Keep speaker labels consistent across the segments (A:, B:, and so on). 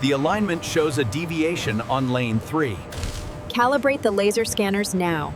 A: The alignment shows a deviation on lane 3.
B: Calibrate the laser scanners now.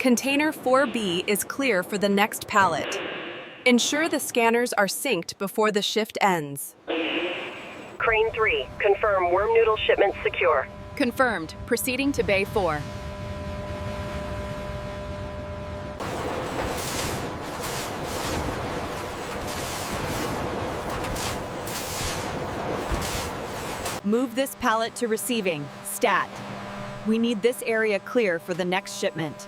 B: Container 4B is clear for the next pallet. Ensure the scanners are synced before the shift ends.
C: Crane 3, confirm worm noodle shipment secure.
B: Confirmed. Proceeding to Bay 4. Move this pallet to receiving. Stat. We need this area clear for the next shipment.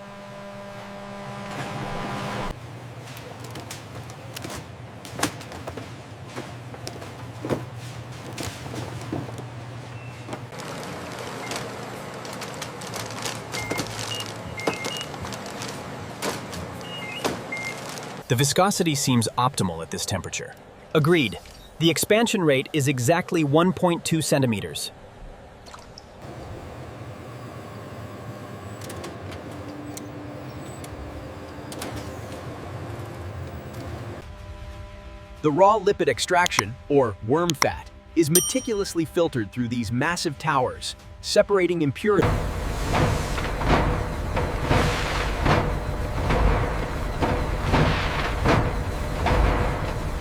D: The viscosity seems optimal at this temperature. Agreed. The expansion rate is exactly 1.2 centimeters.
A: The raw lipid extraction, or worm fat, is meticulously filtered through these massive towers, separating impurities.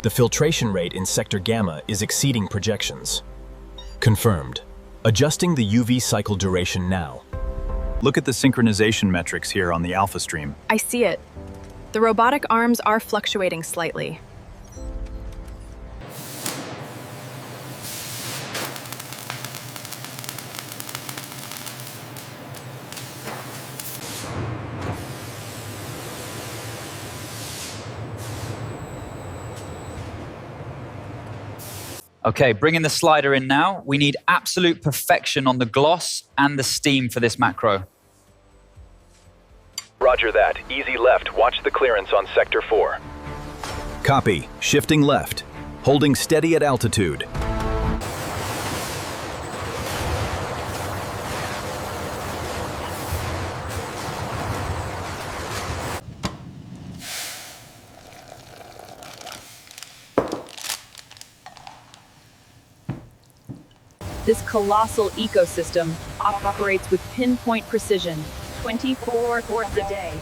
D: The filtration rate in sector gamma is exceeding projections. Confirmed. Adjusting the UV cycle duration now.
E: Look at the synchronization metrics here on the alpha stream.
B: I see it. The robotic arms are fluctuating slightly.
F: Okay, bringing the slider in now. We need absolute perfection on the gloss and the steam for this macro.
G: Roger that. Easy left. Watch the clearance on Sector 4.
A: Copy. Shifting left. Holding steady at altitude.
B: This colossal ecosystem operates with pinpoint precision, 24 hours a day.